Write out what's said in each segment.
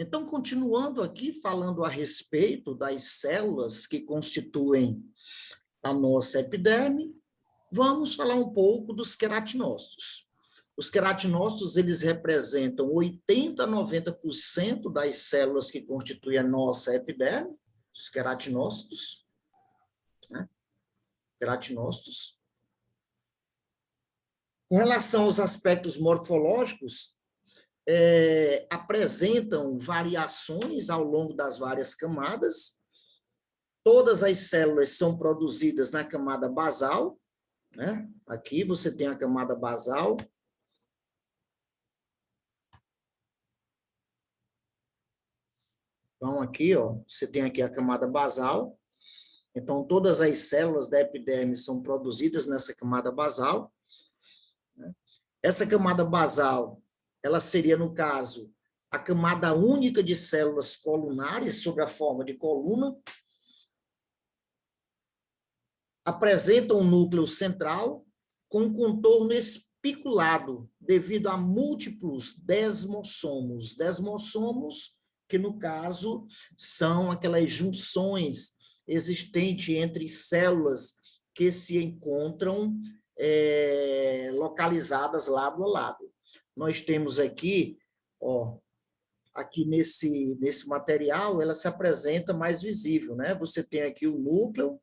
Então, continuando aqui, falando a respeito das células que constituem a nossa epiderme, vamos falar um pouco dos queratinócitos. Os queratinócitos, eles representam 80 a 90% das células que constituem a nossa epiderme, os queratinócitos, né? Queratinócitos. Com relação aos aspectos morfológicos, apresentam variações ao longo das várias camadas. Todas as células são produzidas na camada basal, né? Aqui você tem a camada basal. Então, aqui, ó, você tem aqui a camada basal. Então, todas as células da epiderme são produzidas nessa camada basal. Essa camada basal, ela seria, no caso, a camada única de células colunares, sob a forma de coluna. Apresenta um núcleo central com contorno espiculado, devido a múltiplos desmossomos. Desmossomos, que, no caso, são aquelas junções existentes entre células que se encontram localizadas lado a lado. Nós temos aqui, ó, aqui nesse material, ela se apresenta mais visível, né? Você tem aqui o núcleo,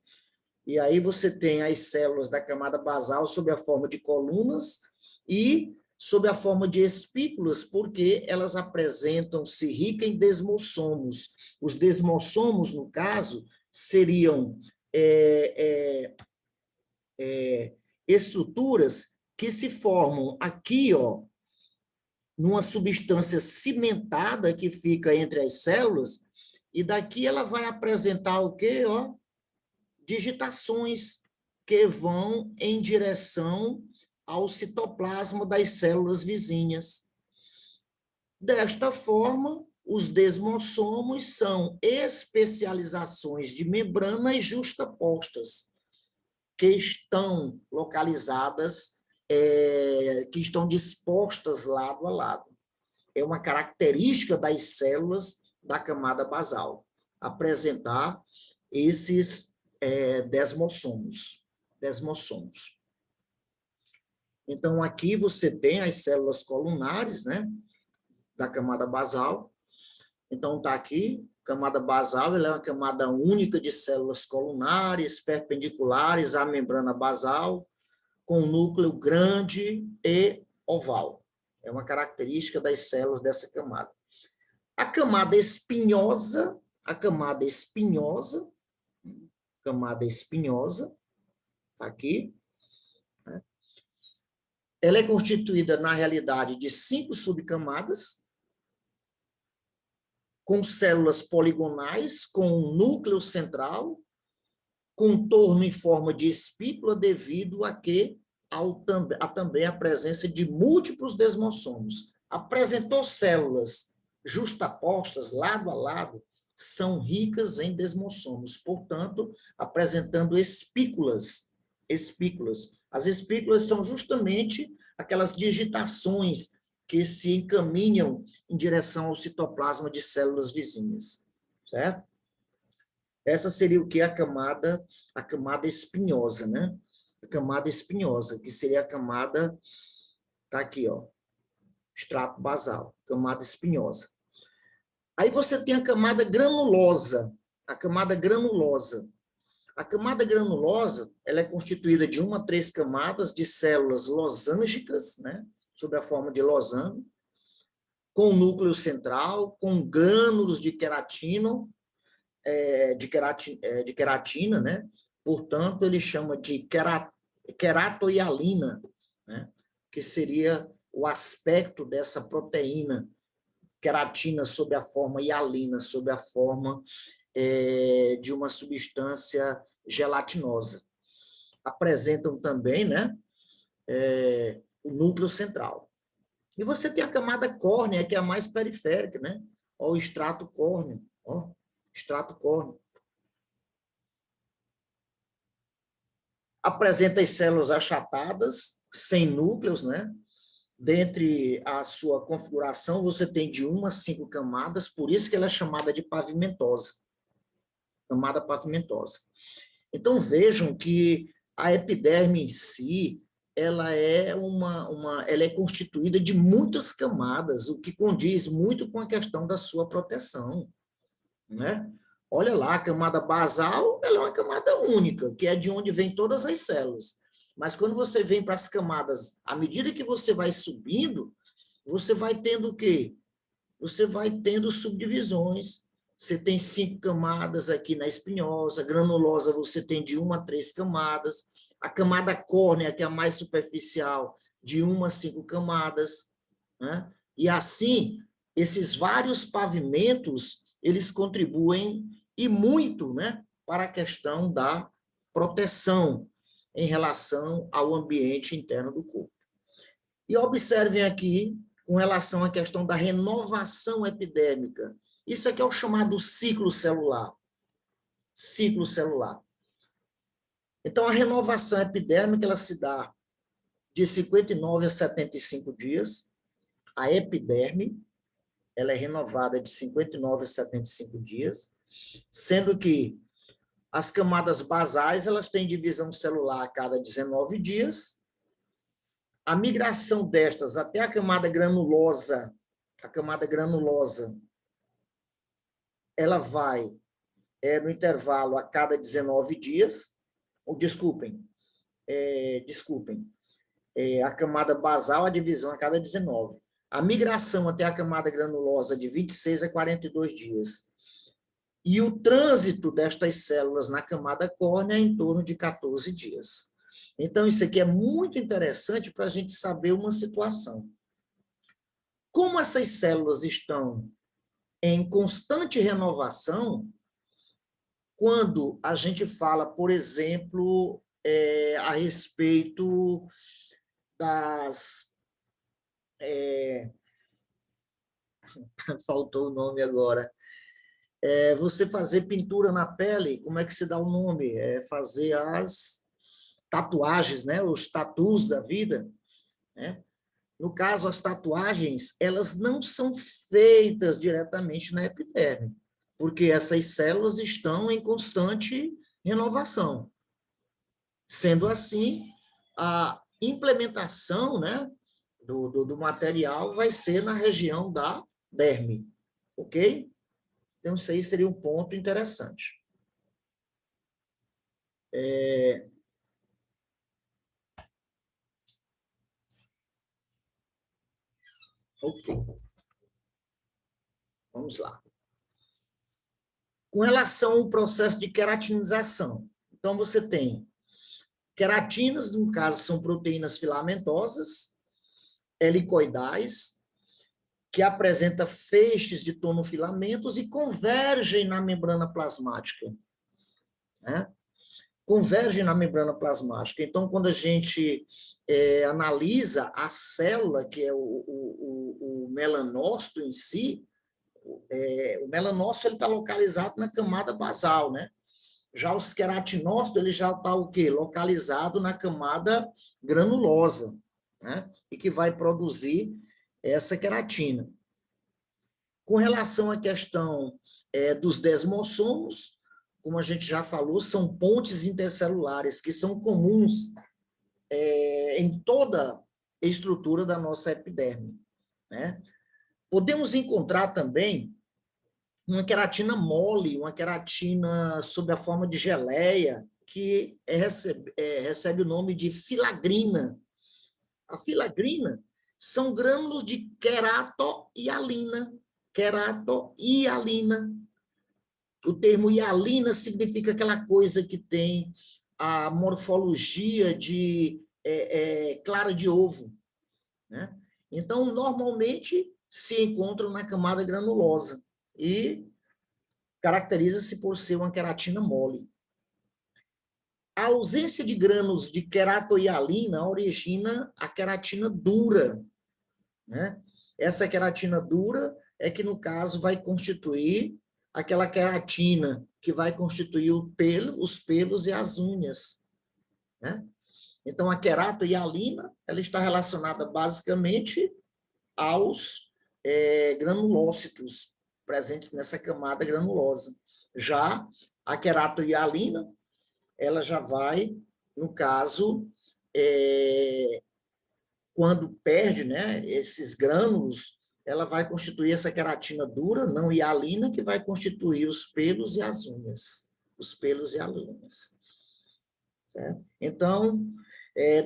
e aí você tem as células da camada basal sob a forma de colunas e sob a forma de espículas, porque elas apresentam-se ricas em desmossomos. Os desmossomos, no caso, seriam estruturas que se formam aqui, ó, numa substância cimentada que fica entre as células, e daqui ela vai apresentar o quê? Ó, digitações que vão em direção ao citoplasma das células vizinhas. Desta forma, os desmossomos são especializações de membranas justapostas, que estão localizadas, que estão dispostas lado a lado. É uma característica das células da camada basal, apresentar esses desmossomos. Então, aqui você tem as células colunares, né, da camada basal. Então, está aqui, camada basal, ela é uma camada única de células colunares, perpendiculares à membrana basal, com núcleo grande e oval. É uma característica das células dessa camada. A camada espinhosa, aqui, né? Ela é constituída, na realidade, de 5 subcamadas, com células poligonais, com um núcleo central, contorno em forma de espícula, devido a que há também a presença de múltiplos desmossomos. Apresentou células justapostas, lado a lado, são ricas em desmossomos, portanto, apresentando espículas. As espículas são justamente aquelas digitações que se encaminham em direção ao citoplasma de células vizinhas, certo? Essa seria o que? A camada espinhosa, né? A camada espinhosa, que seria a camada, tá aqui, ó, estrato basal, camada espinhosa. Aí você tem a camada granulosa, a camada granulosa. A camada granulosa, ela é constituída de 1 a 3 camadas de células losângicas, né, sob a forma de losango, com núcleo central, com grânulos de queratina, né? Portanto, ele chama de queratoialina, né? Que seria o aspecto dessa proteína, queratina sob a forma hialina, sob a forma de uma substância gelatinosa. Apresentam também, né, o núcleo central. E você tem a camada córnea, que é a mais periférica, né? Ó, o extrato córneo, ó, extrato córneo. Apresenta as células achatadas, sem núcleos, né? dentre a sua configuração, você tem de 1 a 5 camadas, por isso que ela é chamada de pavimentosa, camada pavimentosa. Então, vejam que a epiderme em si, ela é ela é constituída de muitas camadas, o que condiz muito com a questão da sua proteção, né? Olha lá, a camada basal, ela é uma camada única, que é de onde vêm todas as células. Mas quando você vem para as camadas, à medida que você vai subindo, você vai tendo o quê? Você vai tendo subdivisões. Você tem 5 camadas aqui na espinhosa, granulosa você tem de 1 a 3 camadas, a camada córnea, que é a mais superficial, de 1 a 5 camadas, né? E assim, esses vários pavimentos, eles contribuem e muito, né, para a questão da proteção em relação ao ambiente interno do corpo. E observem aqui, com relação à questão da renovação epidérmica, isso aqui é o chamado ciclo celular. Ciclo celular. Então, a renovação epidérmica, ela se dá de 59 a 75 dias. A epiderme, ela é renovada de 59 a 75 dias, sendo que as camadas basais, elas têm divisão celular a cada 19 dias. A migração destas até a camada granulosa, ela vai no intervalo a cada 19 dias, a camada basal, a divisão a cada 19. A migração até a camada granulosa de 26 a 42 dias. E o trânsito destas células na camada córnea é em torno de 14 dias. Então, isso aqui é muito interessante para a gente saber uma situação. Como essas células estão em constante renovação, quando a gente fala, por exemplo, a respeito das... faltou o nome agora. Você fazer pintura na pele, como é que se dá o nome? Fazer as tatuagens, né? Os tatus da vida, né? No caso, as tatuagens, elas não são feitas diretamente na epiderme, porque essas células estão em constante renovação. Sendo assim, a implementação, né, do material vai ser na região da derme, ok? Então, isso aí seria um ponto interessante. Ok. Vamos lá. Com relação ao processo de queratinização, então você tem queratinas, no caso, são proteínas filamentosas, helicoidais, que apresentam feixes de tonofilamentos e convergem na membrana plasmática, né? Convergem na membrana plasmática. Então, quando a gente analisa a célula, que é o melanócito em si, o melanócito está localizado na camada basal, né? Já os queratinócitos, ele já está o quê? Localizado na camada granulosa, né? E que vai produzir essa queratina. Com relação à questão dos desmossomos, como a gente já falou, são pontes intercelulares que são comuns em toda a estrutura da nossa epiderme, né? Podemos encontrar também uma queratina mole, uma queratina sob a forma de geleia, que recebe o nome de filagrina. A filagrina são grânulos de queratohialina. Queratohialina. O termo hialina significa aquela coisa que tem a morfologia de clara de ovo, né? Então, normalmente, se encontram na camada granulosa e caracteriza-se por ser uma queratina mole. A ausência de grânulos de queratohialina origina a queratina dura, né? Essa queratina dura é que, no caso, vai constituir aquela queratina que vai constituir os pelos e as unhas, né? Então, a queratohialina, ela está relacionada basicamente aos granulócitos presentes nessa camada granulosa. Já a queratohialina, ela já vai, no caso, quando perde, né, esses grânulos, ela vai constituir essa queratina dura, não hialina, que vai constituir os pelos e as unhas. Os pelos e as unhas. Certo? Então,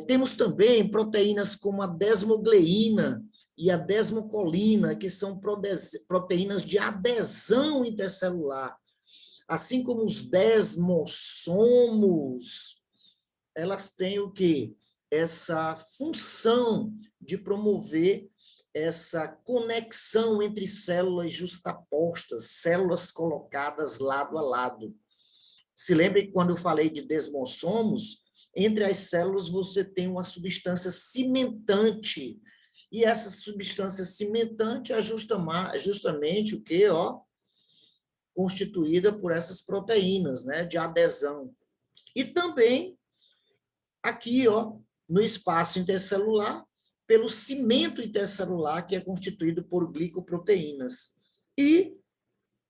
temos também proteínas como a desmogleína e a desmocolina, que são proteínas de adesão intercelular, assim como os desmossomos, elas têm o quê? Essa função de promover essa conexão entre células justapostas, células colocadas lado a lado. Se lembre que quando eu falei de desmossomos, entre as células você tem uma substância cimentante, e essa substância cimentante é justamente o quê? Constituída por essas proteínas, né, de adesão. E também aqui, no espaço intercelular, pelo cimento intercelular, que é constituído por glicoproteínas. E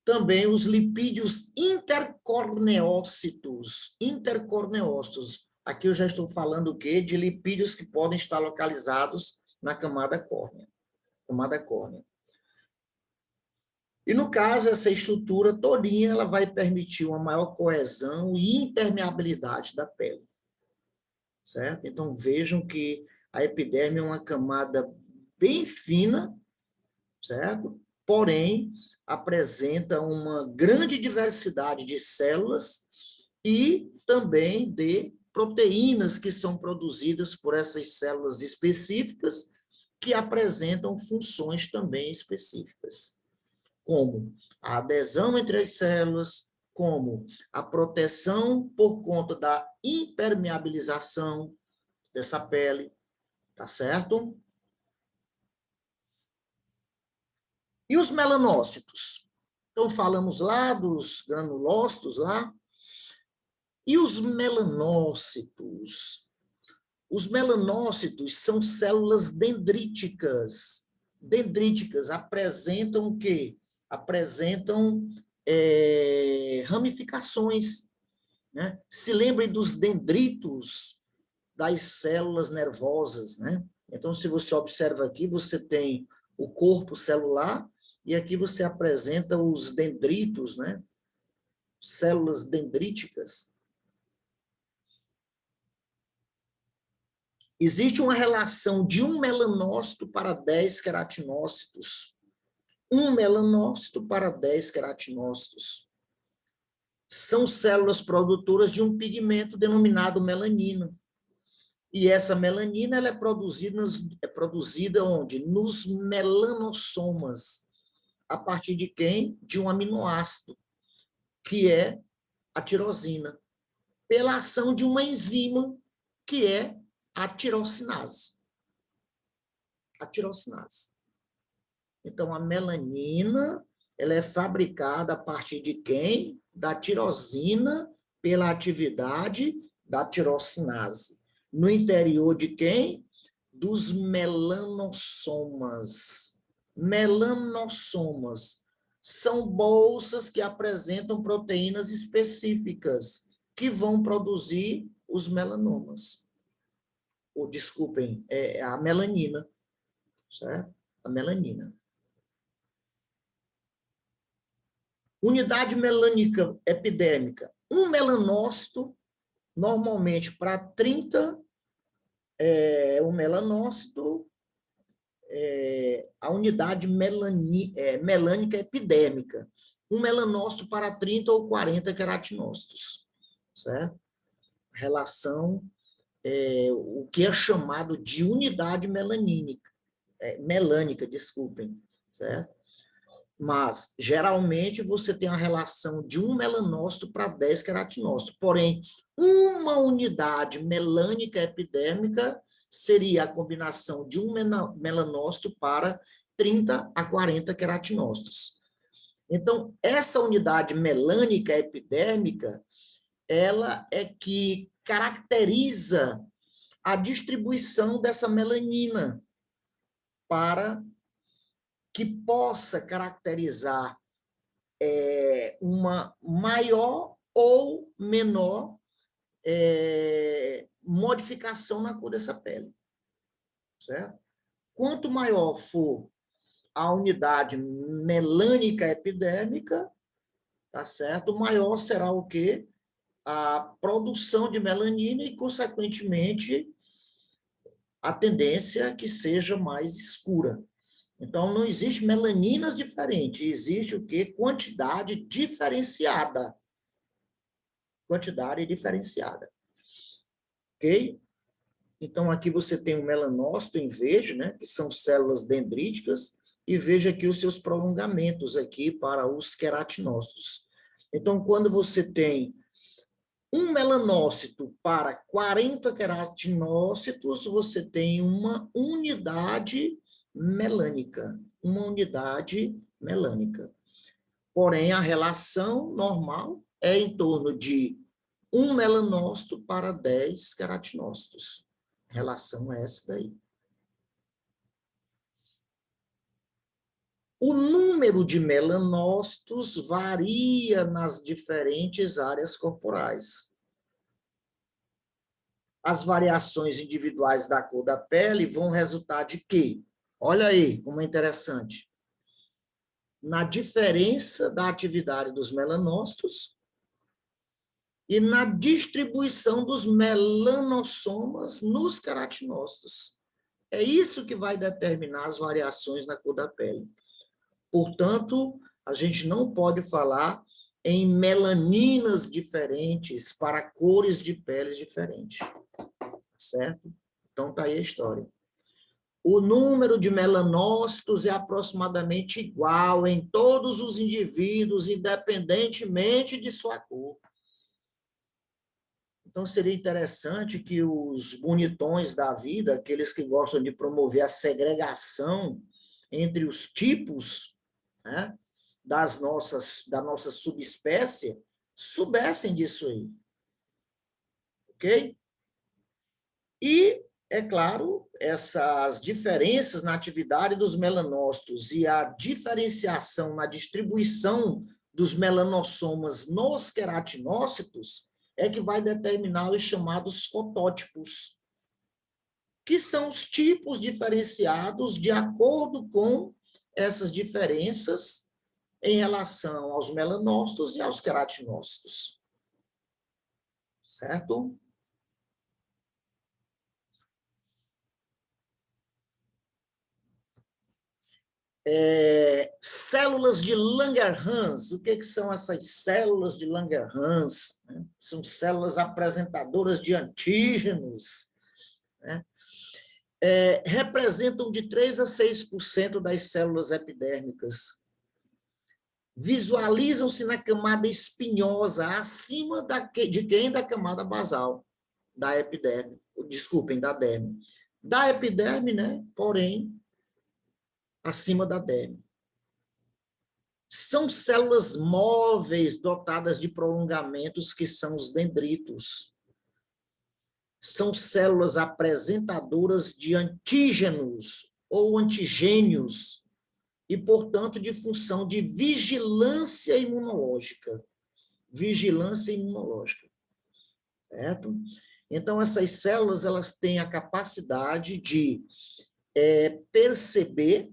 também os lipídios intercorneócitos. Aqui eu já estou falando o quê? De lipídios que podem estar localizados na camada córnea. E, no caso, essa estrutura todinha, ela vai permitir uma maior coesão e impermeabilidade da pele. Certo? Então, vejam que a epiderme é uma camada bem fina, certo? Porém, apresenta uma grande diversidade de células e também de proteínas que são produzidas por essas células específicas que apresentam funções também específicas, como a adesão entre as células, como a proteção por conta da impermeabilização dessa pele, tá certo? E os melanócitos? Então, falamos lá dos granulócitos lá. E os melanócitos? Os melanócitos são células dendríticas. Dendríticas apresentam o quê? Apresentam ramificações. Né? Se lembrem dos dendritos das células nervosas. Né? Então, se você observa aqui, você tem o corpo celular, e aqui você apresenta os dendritos, né? Células dendríticas. Existe uma relação de 1 melanócito para 10 queratinócitos. 1 melanócito para 10 queratinócitos. São células produtoras de um pigmento denominado melanina. E essa melanina ela é produzida onde? Nos melanossomas. A partir de quem? De um aminoácido, que é a tirosina, pela ação de uma enzima, que é a tirosinase. A tirosinase. Então, a melanina, ela é fabricada a partir de quem? Da tirosina, pela atividade da tirosinase. No interior de quem? Dos melanossomas. Melanossomas são bolsas que apresentam proteínas específicas que vão produzir os melanomas. Ou, desculpem, a melanina. Certo? A melanina. Unidade melânica epidérmica. Um melanócito, normalmente para 30, o melanócito, a unidade melânica epidérmica. Um melanócito para 30 ou 40 queratinócitos. Certo? Relação, o que é chamado de unidade melânica, desculpem. Certo? Mas, geralmente, você tem a relação de um melanócito para 10 queratinócitos. Porém, uma unidade melânica epidérmica seria a combinação de um melanócito para 30 a 40 queratinócitos. Então, essa unidade melânica epidérmica, ela é que caracteriza a distribuição dessa melanina para que possa caracterizar uma maior ou menor modificação na cor dessa pele, certo? Quanto maior for a unidade melânica epidérmica, tá certo? Maior será o quê? A produção de melanina e, consequentemente, a tendência é que seja mais escura. Então, não existe melaninas diferentes, existe o quê? Quantidade diferenciada. Quantidade diferenciada. Ok? Então, aqui você tem o melanócito em verde, né? Que são células dendríticas, e veja aqui os seus prolongamentos aqui para os queratinócitos. Então, quando você tem um melanócito para 40 queratinócitos, você tem uma unidade melânica. Uma unidade melânica. Porém, a relação normal é em torno de 1 melanócito para 10 queratinócitos. A relação é essa daí. O número de melanócitos varia nas diferentes áreas corporais. As variações individuais da cor da pele vão resultar de quê? Olha aí como é interessante. Na diferença da atividade dos melanócitos e na distribuição dos melanossomas nos queratinócitos. É isso que vai determinar as variações na cor da pele. Portanto, a gente não pode falar em melaninas diferentes para cores de peles diferentes. Certo? Então, está aí a história. O número de melanócitos é aproximadamente igual em todos os indivíduos, independentemente de sua cor. Então, seria interessante que os bonitões da vida, aqueles que gostam de promover a segregação entre os tipos, né, da nossa subespécie, soubessem disso aí. Ok? E, é claro, essas diferenças na atividade dos melanócitos e a diferenciação na distribuição dos melanossomas nos queratinócitos é que vai determinar os chamados fotótipos, que são os tipos diferenciados de acordo com essas diferenças em relação aos melanócitos e aos queratinócitos. Certo? Células de Langerhans. O que são essas células de Langerhans? São células apresentadoras de antígenos, né? Representam de 3 a 6% das células epidérmicas. Visualizam-se na camada espinhosa, acima de quem? Da camada basal, da epiderme. Desculpem, da derme. Da epiderme, né? Porém, acima da derme. São células móveis dotadas de prolongamentos, que são os dendritos. São células apresentadoras de antígenos ou antigênios e, portanto, de função de vigilância imunológica. Vigilância imunológica. Certo? Então, essas células elas têm a capacidade de perceber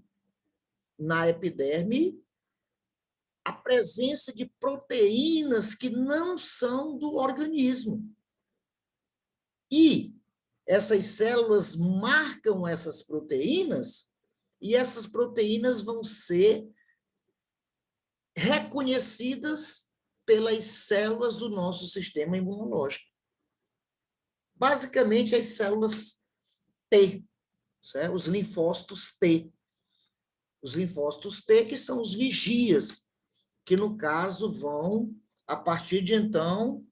na epiderme a presença de proteínas que não são do organismo. E essas células marcam essas proteínas, e essas proteínas vão ser reconhecidas pelas células do nosso sistema imunológico. Basicamente, as células T, certo? Os linfócitos T. Os linfócitos T, que são os vigias, que, no caso, vão, a partir de então,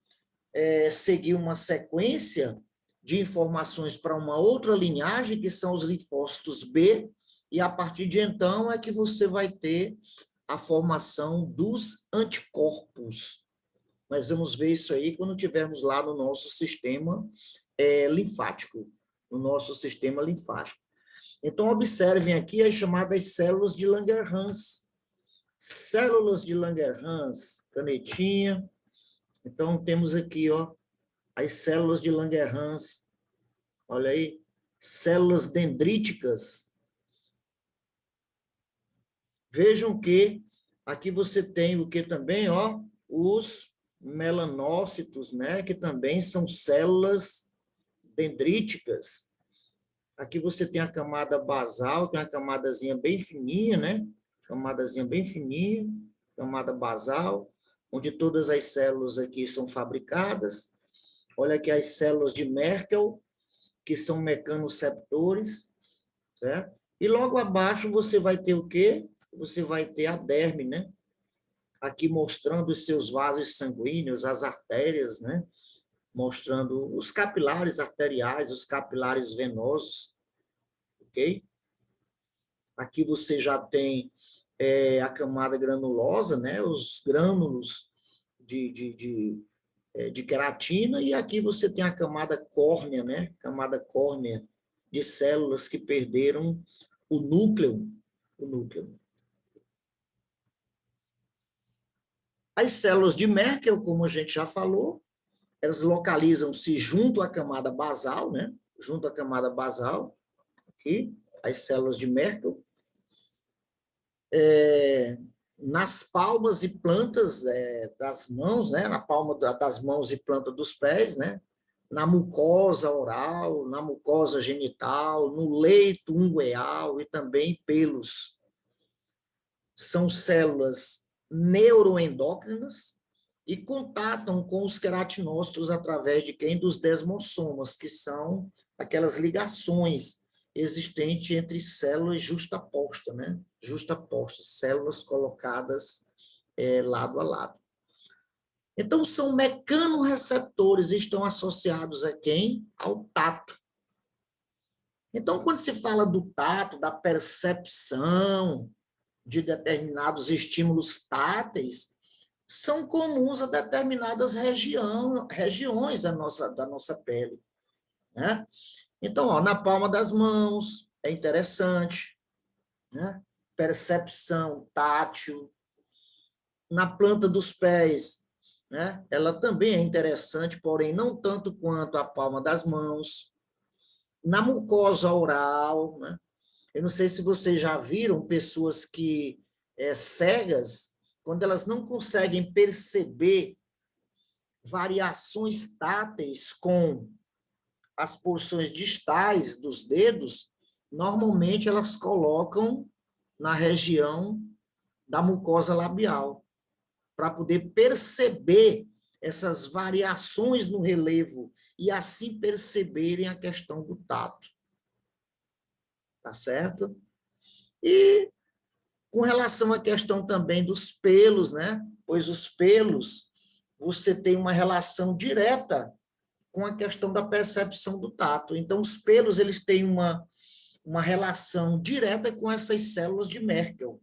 seguir uma sequência de informações para uma outra linhagem, que são os linfócitos B, e, a partir de então, é que você vai ter a formação dos anticorpos. Nós vamos ver isso aí quando tivermos lá no nosso sistema linfático. no nosso sistema linfático. Então, observem aqui as chamadas células de Langerhans. Células de Langerhans, canetinha. Então, temos aqui, ó, as células de Langerhans. Olha aí, células dendríticas. Vejam que aqui você tem o que também, ó, os melanócitos, né, que também são células dendríticas. Aqui você tem a camada basal, tem uma camadazinha bem fininha, né? Camadazinha bem fininha, camada basal, onde todas as células aqui são fabricadas. Olha aqui as células de Merkel, que são mecanoceptores, certo? E logo abaixo você vai ter o quê? Você vai ter a derme, né? Aqui mostrando os seus vasos sanguíneos, as artérias, né? Mostrando os capilares arteriais, os capilares venosos, ok? Aqui você já tem a camada granulosa, né? Os grânulos de queratina, e aqui você tem a camada córnea, né? Camada córnea de células que perderam o núcleo. As células de Merkel, como a gente já falou, elas localizam-se junto à camada basal, né? Junto à camada basal, aqui, as células de Merkel. Nas palmas e plantas das mãos, né? Na palma das mãos e planta dos pés, né? Na mucosa oral, na mucosa genital, no leito ungueal e também pelos. São células neuroendócrinas e contatam com os queratinócitos através de quem? Dos desmossomas, que são aquelas ligações existentes entre células justapostas, né? Justapostas, células colocadas lado a lado. Então, são mecanorreceptores, estão associados a quem? Ao tato. Então, quando se fala do tato, da percepção de determinados estímulos táteis, são comuns a determinadas regiões da nossa pele, né? Então, ó, na palma das mãos, é interessante, né? Percepção tátil. Na planta dos pés, né? Ela também é interessante, porém não tanto quanto a palma das mãos. Na mucosa oral, né? Eu não sei se vocês já viram pessoas que cegas, quando elas não conseguem perceber variações táteis com as porções distais dos dedos, normalmente elas colocam na região da mucosa labial, para poder perceber essas variações no relevo e assim perceberem a questão do tato. Tá certo? E com relação à questão também dos pelos, né? Pois os pelos, você tem uma relação direta com a questão da percepção do tato. Então, os pelos, eles têm uma relação direta com essas células de Merkel.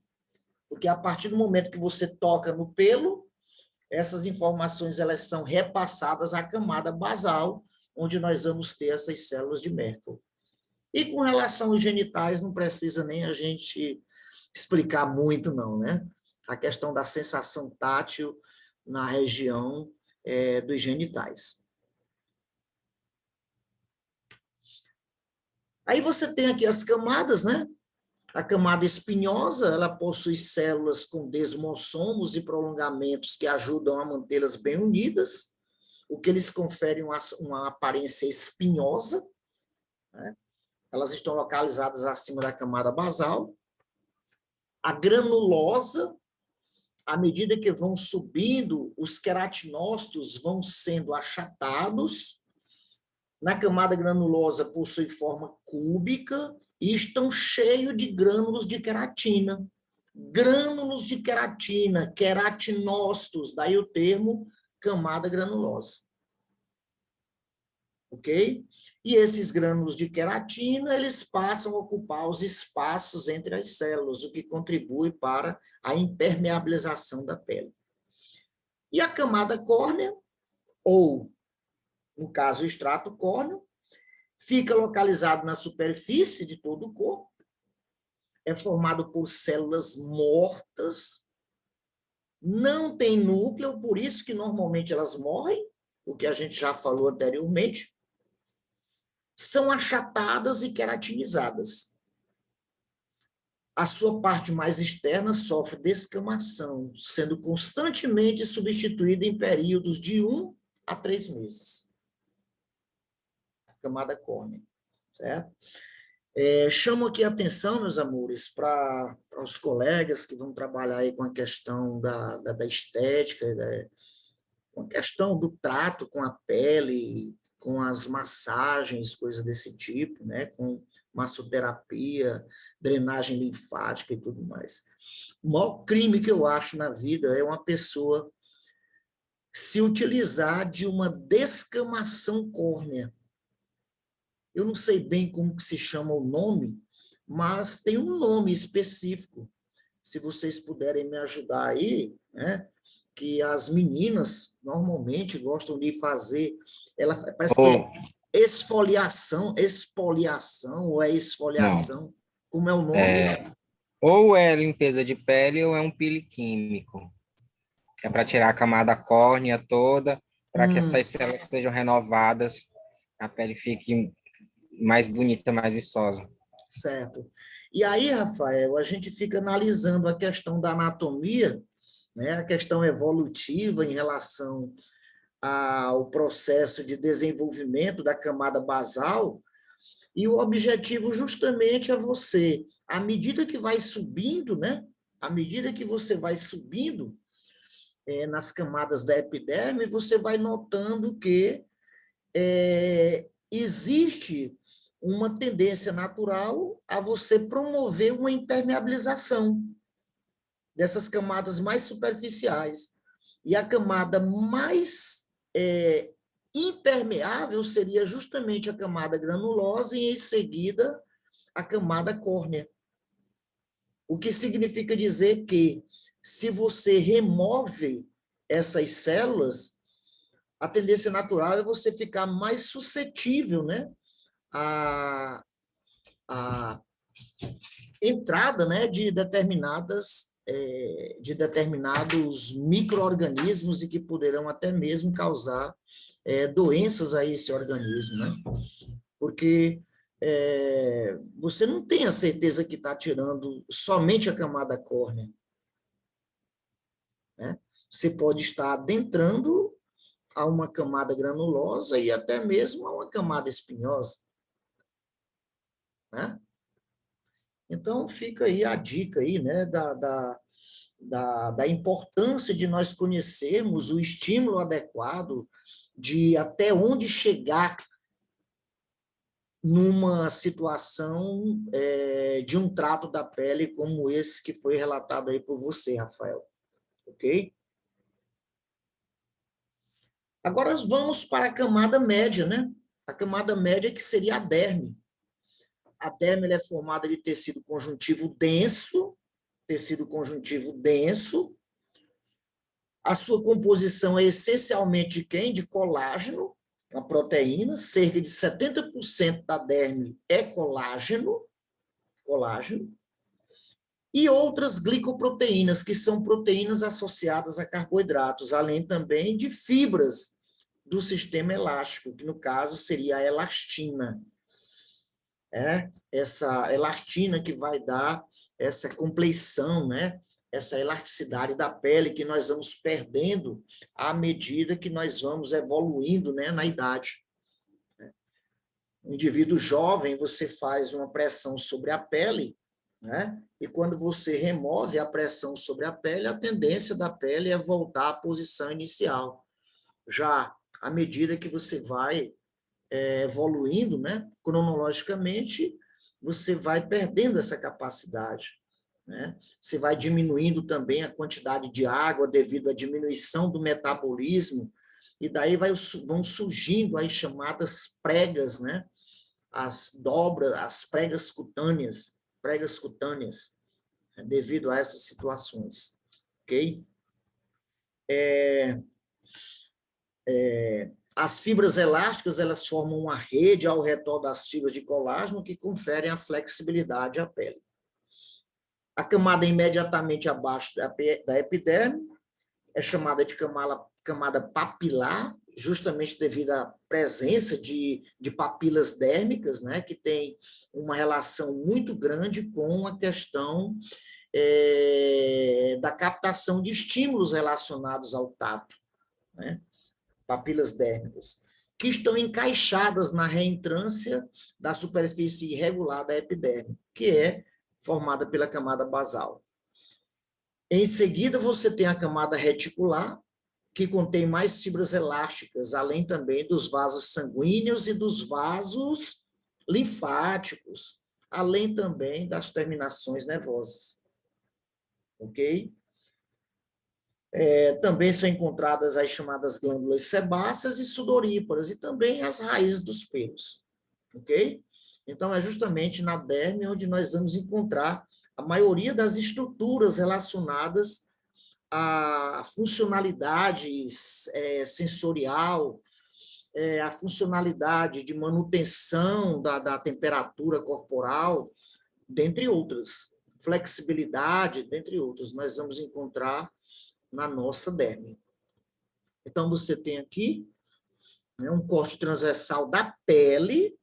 Porque a partir do momento que você toca no pelo, essas informações elas são repassadas à camada basal, onde nós vamos ter essas células de Merkel. E com relação aos genitais, não precisa nem a gente explicar muito, não, né? A questão da sensação tátil na região dos genitais. Aí você tem aqui as camadas, né? A camada espinhosa, ela possui células com desmossomos e prolongamentos que ajudam a mantê-las bem unidas, o que lhes confere uma aparência espinhosa, né? Elas estão localizadas acima da camada basal. A granulosa, à medida que vão subindo, os queratinócitos vão sendo achatados. Na camada granulosa possui forma cúbica e estão cheios de grânulos de queratina. Grânulos de queratina, queratinócitos, daí o termo camada granulosa. Ok? E esses grânulos de queratina, eles passam a ocupar os espaços entre as células, o que contribui para a impermeabilização da pele. E a camada córnea, ou, no caso, o extrato córneo, fica localizado na superfície de todo o corpo, é formado por células mortas, não tem núcleo, por isso que normalmente elas morrem, o que a gente já falou anteriormente, são achatadas e queratinizadas. A sua parte mais externa sofre descamação, sendo constantemente substituída em períodos de 1 a 3 meses. A camada córnea, certo? Chamo aqui a atenção, meus amores, para os colegas que vão trabalhar aí com a questão da estética, com a questão do trato com a pele, com as massagens, coisas desse tipo, né? Com massoterapia, drenagem linfática e tudo mais. O maior crime que eu acho na vida é uma pessoa se utilizar de uma descamação córnea. Eu não sei bem como que se chama o nome, mas tem um nome específico. Se vocês puderem me ajudar aí, né? Que as meninas normalmente gostam de fazer, ela parece que é exfoliação ou é Não. esfoliação, como é o nome? Ou é limpeza de pele ou é um pele químico. É para tirar a camada córnea toda, para que essas células sejam renovadas, a pele fique mais bonita, mais viçosa. Certo. E aí, Rafael, a gente fica analisando a questão da anatomia, né, a questão evolutiva em relação ao processo de desenvolvimento da camada basal, e o objetivo justamente é você, à medida que vai subindo, né, à medida que você vai subindo nas camadas da epiderme, você vai notando que existe uma tendência natural a você promover uma impermeabilização dessas camadas mais superficiais. E a camada mais impermeável seria justamente a camada granulosa e, em seguida, a camada córnea. O que significa dizer que, se você remove essas células, a tendência natural é você ficar mais suscetível, né, à entrada, né, de determinados micro-organismos e que poderão até mesmo causar doenças a esse organismo, né? Porque você não tem a certeza que está tirando somente a camada córnea, né? Você pode estar adentrando a uma camada granulosa e até mesmo a uma camada espinhosa, né? Então, fica aí a dica aí, né, da importância de nós conhecermos o estímulo adequado de até onde chegar numa situação de um trato da pele como esse que foi relatado aí por você, Rafael. Ok? Agora vamos para a camada média, né? A camada média que seria a derme. A derme é formada de tecido conjuntivo denso, A sua composição é essencialmente de quem? De colágeno, uma proteína, cerca de 70% da derme é colágeno, e outras glicoproteínas, que são proteínas associadas a carboidratos, além também de fibras do sistema elástico, que no caso seria a elastina. Essa elastina que vai dar essa compleição, né? Essa elasticidade da pele que nós vamos perdendo à medida que nós vamos evoluindo, né, na idade. Um indivíduo jovem, você faz uma pressão sobre a pele, né? E quando você remove a pressão sobre a pele, a tendência da pele é voltar à posição inicial. Já à medida que você vai evoluindo, né, cronologicamente, você vai perdendo essa capacidade, né? Você vai diminuindo também a quantidade de água devido à diminuição do metabolismo, e daí vão surgindo as chamadas pregas, né? As dobras, as pregas cutâneas, né? Devido a essas situações, ok? As fibras elásticas, elas formam uma rede ao redor das fibras de colágeno que conferem a flexibilidade à pele. A camada imediatamente abaixo da epiderme é chamada de camada papilar, justamente devido à presença de papilas dérmicas, né, que tem uma relação muito grande com a questão da captação de estímulos relacionados ao tato, né, papilas dérmicas, que estão encaixadas na reentrância da superfície irregular da epiderme, que é formada pela camada basal. Em seguida, você tem a camada reticular, que contém mais fibras elásticas, além também dos vasos sanguíneos e dos vasos linfáticos, além também das terminações nervosas. Ok? Também são encontradas as chamadas glândulas sebáceas e sudoríparas, e também as raízes dos pelos. Ok? Então, é justamente na derme onde nós vamos encontrar a maioria das estruturas relacionadas à funcionalidade sensorial, a funcionalidade de manutenção da temperatura corporal, dentre outras, flexibilidade, dentre outras, nós vamos encontrar na nossa derme. Então, você tem aqui, né, um corte transversal da pele,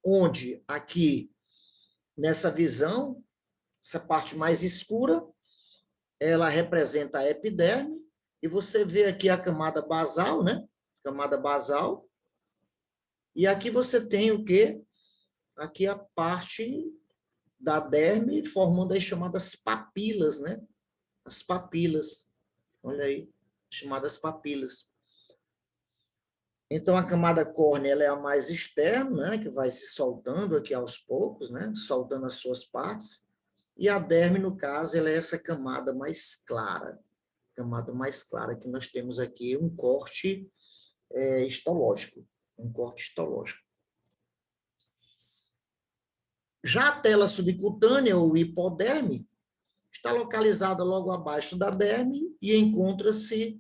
onde aqui, nessa visão, essa parte mais escura, ela representa a epiderme, e você vê aqui a camada basal, né? Camada basal. E aqui você tem o quê? Aqui a parte da derme formando as chamadas papilas, né? As papilas. Olha aí, chamadas papilas. Então, a camada córnea ela é a mais externa, né? Que vai se soltando aqui aos poucos, né? Soltando as suas partes. E a derme, no caso, ela é essa camada mais clara. Camada mais clara, que nós temos aqui um corte histológico. Um corte histológico. Já a tela subcutânea, ou hipoderme, está localizada logo abaixo da derme e encontra-se,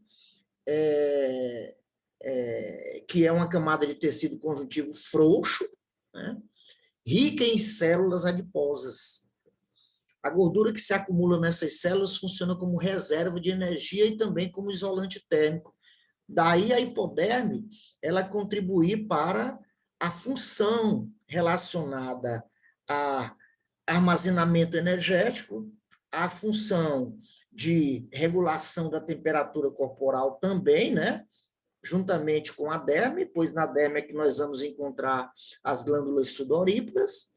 que é uma camada de tecido conjuntivo frouxo, né, rica em células adiposas. A gordura que se acumula nessas células funciona como reserva de energia e também como isolante térmico. Daí a hipoderme, ela contribui para a função relacionada a armazenamento energético, a função de regulação da temperatura corporal também, né? Juntamente com a derme, pois na derme é que nós vamos encontrar as glândulas sudoríparas,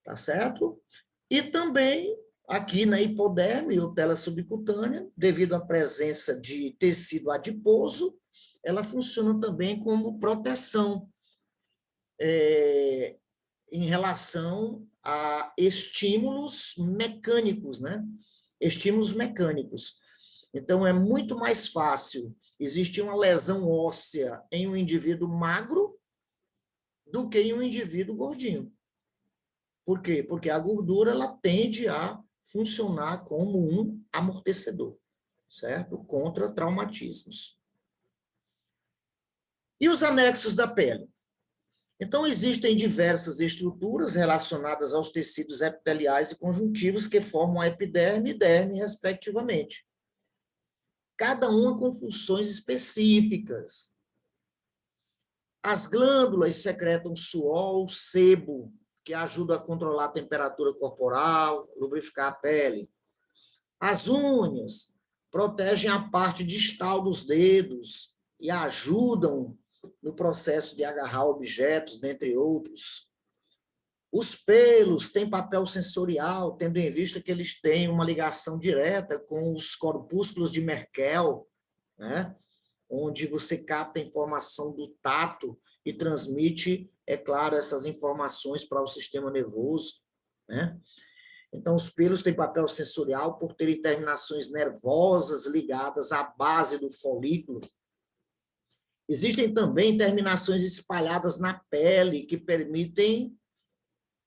tá certo? E também aqui na hipoderme, ou tela subcutânea, devido à presença de tecido adiposo, ela funciona também como proteção em relação a estímulos mecânicos, né? Estímulos mecânicos. Então, é muito mais fácil existir uma lesão óssea em um indivíduo magro do que em um indivíduo gordinho. Por quê? Porque a gordura ela tende a funcionar como um amortecedor, certo? Contra traumatismos. E os anexos da pele? Então, existem diversas estruturas relacionadas aos tecidos epiteliais e conjuntivos que formam a epiderme e derme, respectivamente. Cada uma com funções específicas. As glândulas secretam suor ou sebo, que ajuda a controlar a temperatura corporal, lubrificar a pele. As unhas protegem a parte distal dos dedos e ajudam no processo de agarrar objetos, dentre outros. Os pelos têm papel sensorial, tendo em vista que eles têm uma ligação direta com os corpúsculos de Merkel, né? Onde você capta a informação do tato e transmite, é claro, essas informações para o sistema nervoso, né? Então, os pelos têm papel sensorial por terem terminações nervosas ligadas à base do folículo. Existem também terminações espalhadas na pele que permitem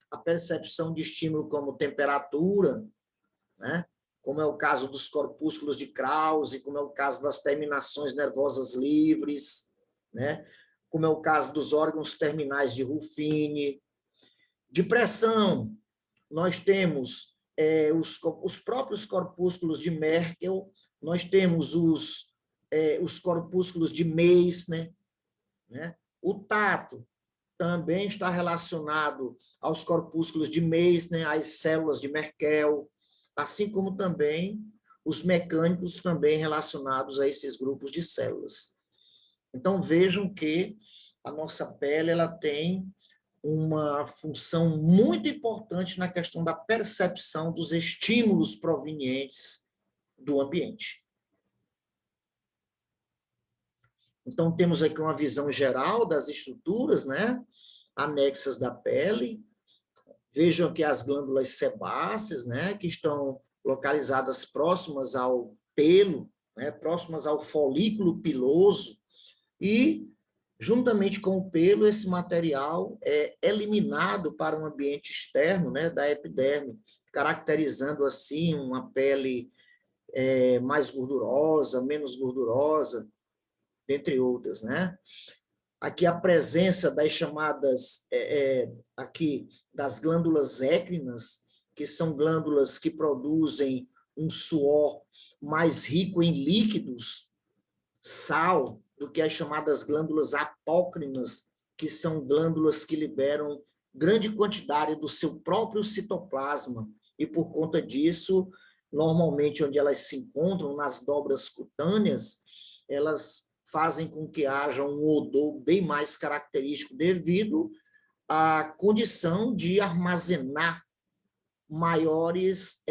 a percepção de estímulo como temperatura, né? Como é o caso dos corpúsculos de Krause, como é o caso das terminações nervosas livres. né? Como é o caso dos órgãos terminais de Ruffini. De pressão, nós temos os próprios corpúsculos de Merkel, nós temos os corpúsculos de Meissner, né? O tato também está relacionado aos corpúsculos de Meissner, às células de Merkel, assim como também os mecânicos também relacionados a esses grupos de células. Então, vejam que a nossa pele ela tem uma função muito importante na questão da percepção dos estímulos provenientes do ambiente. Então, temos aqui uma visão geral das estruturas, né, anexas da pele. Vejam aqui as glândulas sebáceas, né, que estão localizadas próximas ao pelo, né, próximas ao folículo piloso, e, juntamente com o pelo, esse material é eliminado para um ambiente externo, né, da epiderme, caracterizando, assim, uma pele mais gordurosa, menos gordurosa, dentre outras, né? Aqui a presença das chamadas, aqui, das glândulas écrinas, que são glândulas que produzem um suor mais rico em líquidos, sal, do que as chamadas glândulas apócrinas, que são glândulas que liberam grande quantidade do seu próprio citoplasma, e por conta disso, normalmente onde elas se encontram, nas dobras cutâneas, elas fazem com que haja um odor bem mais característico devido à condição de armazenar maiores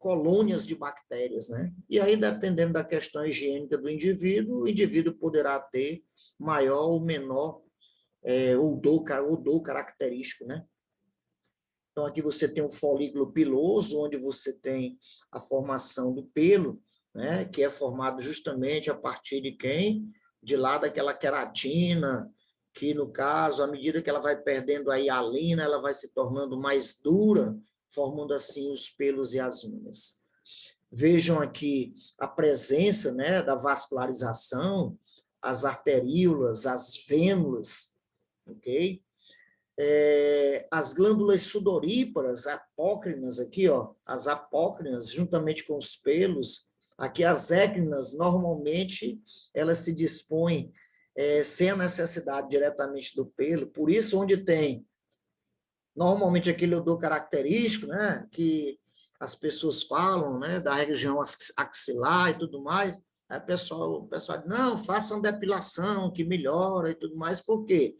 colônias de bactérias, né? E aí, dependendo da questão higiênica do indivíduo, o indivíduo poderá ter maior ou menor odor característico, né? Então, aqui você tem o folículo piloso, onde você tem a formação do pelo, né, que é formado justamente a partir de quem? De lá daquela queratina, que, no caso, à medida que ela vai perdendo a hialina, ela vai se tornando mais dura, formando, assim, os pelos e as unhas. Vejam aqui a presença, né, da vascularização, as arteríolas, as vênulas, ok? As glândulas sudoríparas, apócrinas aqui, ó, as apócrinas, juntamente com os pelos. Aqui as écrinas, normalmente, elas se dispõem sem a necessidade diretamente do pelo, por isso onde tem, normalmente, aquele odor característico, né, que as pessoas falam, né, da região axilar e tudo mais, aí o pessoal diz, não, façam depilação, que melhora e tudo mais, por quê?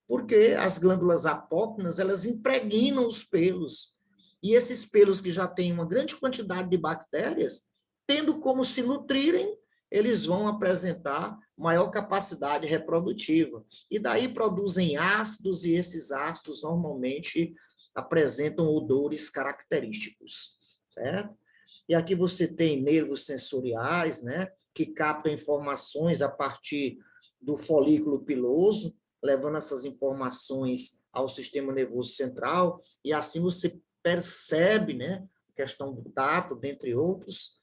Porque as glândulas apócrinas, elas impregnam os pelos, e esses pelos que já têm uma grande quantidade de bactérias, tendo como se nutrirem, eles vão apresentar maior capacidade reprodutiva, e daí produzem ácidos, e esses ácidos normalmente apresentam odores característicos, certo? E aqui você tem nervos sensoriais, né, que captam informações a partir do folículo piloso, levando essas informações ao sistema nervoso central, e assim você percebe, né, a questão do tato, dentre outros,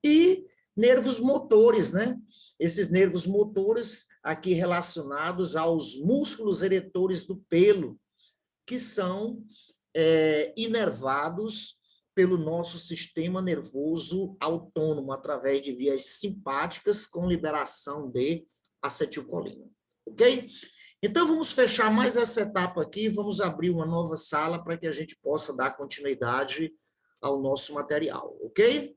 e nervos motores, né? Esses nervos motores aqui relacionados aos músculos eretores do pelo, que são inervados pelo nosso sistema nervoso autônomo, através de vias simpáticas com liberação de acetilcolina, ok? Então, vamos fechar mais essa etapa aqui, vamos abrir uma nova sala para que a gente possa dar continuidade ao nosso material, ok?